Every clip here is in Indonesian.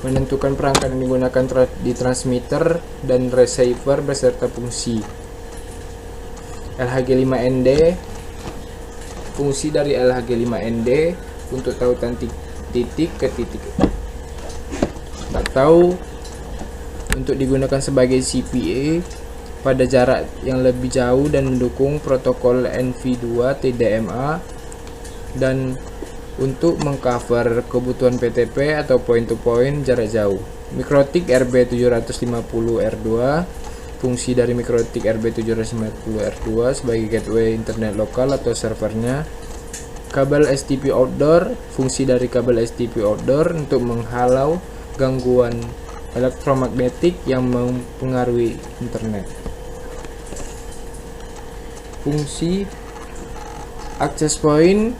menentukan perangkat yang digunakan di transmitter dan receiver beserta fungsi. LHG5ND, fungsi dari LHG5ND untuk tautan titik ke titik atau untuk digunakan sebagai CPE pada jarak yang lebih jauh dan mendukung protokol NV2 TDMA, dan untuk mengcover kebutuhan PTP atau point to point jarak jauh. Mikrotik RB750R2, fungsi dari Mikrotik RB750R2 sebagai gateway internet lokal atau servernya. Kabel STP outdoor, fungsi dari kabel STP outdoor untuk menghalau gangguan elektromagnetik yang mempengaruhi internet. Fungsi access point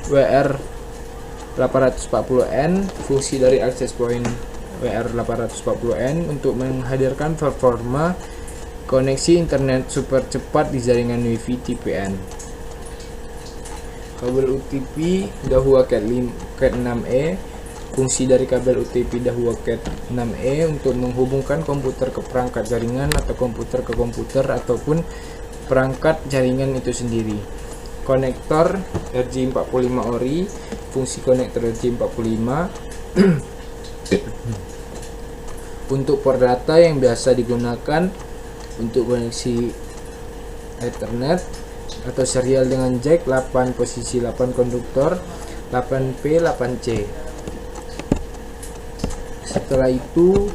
WR840N, fungsi dari access point WR840N untuk menghadirkan performa koneksi internet super cepat di jaringan Wi-Fi TPN. Kabel UTP Dahua Cat 6e, fungsi dari kabel UTP Dahua Cat 6e untuk menghubungkan komputer ke perangkat jaringan atau komputer ke komputer ataupun perangkat jaringan itu sendiri. Konektor RJ45 ori, fungsi konektor RJ45 untuk port data yang biasa digunakan untuk koneksi Ethernet atau serial dengan jack 8 posisi 8 konduktor 8P 8C. Setelah itu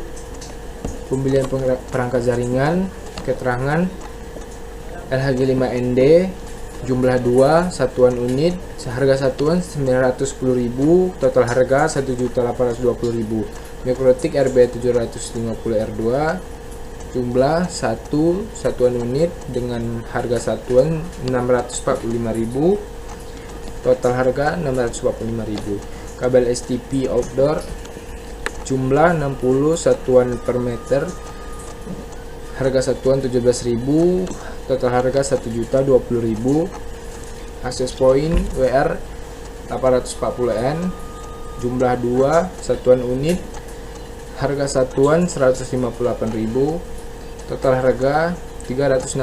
pembelian perangkat jaringan, keterangan LHG5ND jumlah 2 satuan unit, harga satuan 910.000, total harga 1.820.000. Mikrotik RB750R2 jumlah 1 satuan unit dengan harga satuan 645.000, total harga 645.000. Kabel STP outdoor jumlah 60 satuan per meter, harga satuan 17.000, total harga 1.020.000. Access point WR 840N jumlah 2 satuan unit, harga satuan 158.000, total harga 316.000.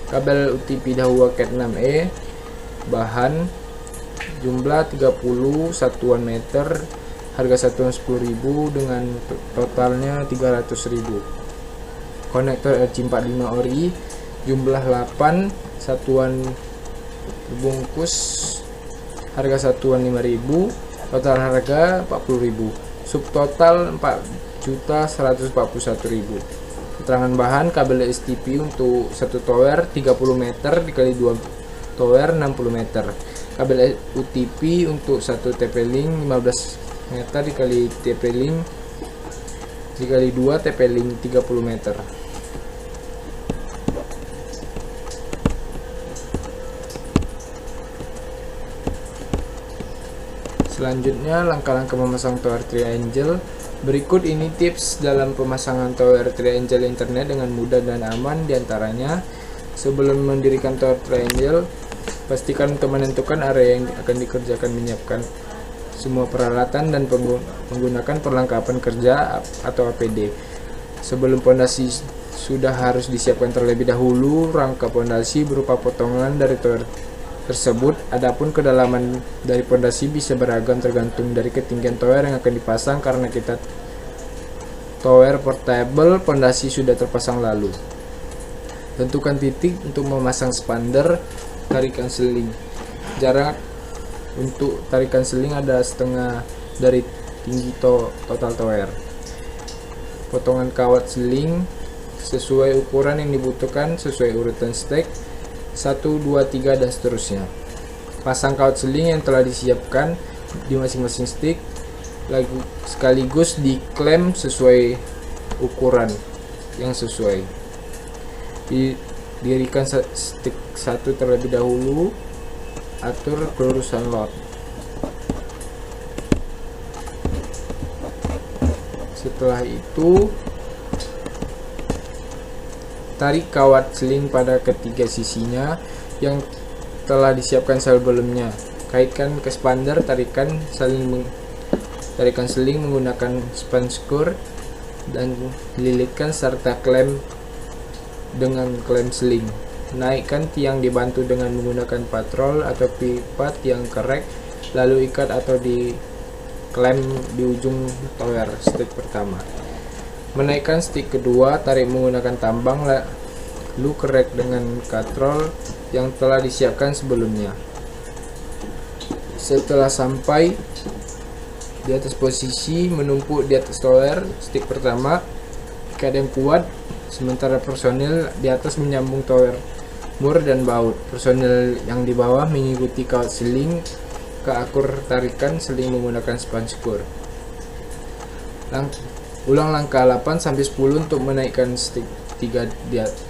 Kabel UTP Dahua Cat 6e bahan jumlah 30 satuan meter, harga satuan 10.000 dengan totalnya 300.000. Konektor RJ45 ori jumlah 8 satuan bungkus, harga satuan 5.000, total harga 40.000. Subtotal 4.141.000. Keterangan bahan kabel STP untuk 1 tower 30 meter dikali 2 tower 60 meter. Kabel UTP untuk 1 TP-Link 15 meter dikali TP-Link dikali 2 TP-Link 30 meter. Selanjutnya langkah-langkah memasang tower triangle. Berikut ini tips dalam pemasangan tower triangle internet dengan mudah dan aman. Diantaranya, sebelum mendirikan tower triangle, pastikan untuk menentukan area yang akan dikerjakan, menyiapkan semua peralatan dan menggunakan perlengkapan kerja atau APD. Sebelum pondasi sudah harus disiapkan terlebih dahulu rangka pondasi berupa potongan dari tower tersebut. Adapun kedalaman dari pondasi bisa beragam tergantung dari ketinggian tower yang akan dipasang. Karena kita tower portable, pondasi sudah terpasang lalu. Tentukan titik untuk memasang spander tarikan seling. Jarak untuk tarikan seling ada setengah dari tinggi total tower. Potongan kawat seling sesuai ukuran yang dibutuhkan sesuai urutan stack 1, 2, 3 dan seterusnya. Pasang kawat seling yang telah disiapkan di masing-masing stick sekaligus diklem sesuai ukuran yang sesuai. Dirikan stick 1 terlebih dahulu. Atur kelurusan lot. Setelah itu tarik kawat seling pada ketiga sisinya yang telah disiapkan sebelumnya. Kaitkan ke spander, tarikan Tarikan seling menggunakan span screw dan lilitkan serta klem dengan klem seling. Naikkan tiang dibantu dengan menggunakan patrol atau pipat yang kerek, lalu ikat atau diklem di ujung tower stick pertama. Menaikkan stick kedua, tarik menggunakan tambang, lalu kerek dengan katrol yang telah disiapkan sebelumnya. Setelah sampai di atas posisi, menumpuk di atas tower stick pertama, ikat yang kuat, sementara personil di atas menyambung tower mur dan baut. Personil yang di bawah mengikuti kawat seling ke akur tarikan seling menggunakan span screw. Ulang langkah 8-10 untuk menaikkan stick 3 di atas.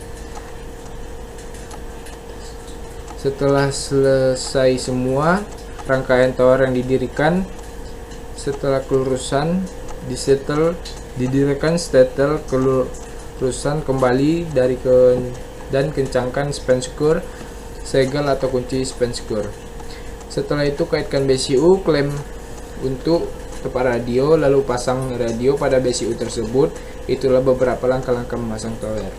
Setelah selesai semua rangkaian tower yang didirikan, setelah kelurusan didirikan setel kelurusan kembali dan kencangkan span screw, segel atau kunci span screw. Setelah itu kaitkan BCU, klem untuk tempat radio, lalu pasang radio pada BCU tersebut. Itulah beberapa langkah-langkah memasang tower.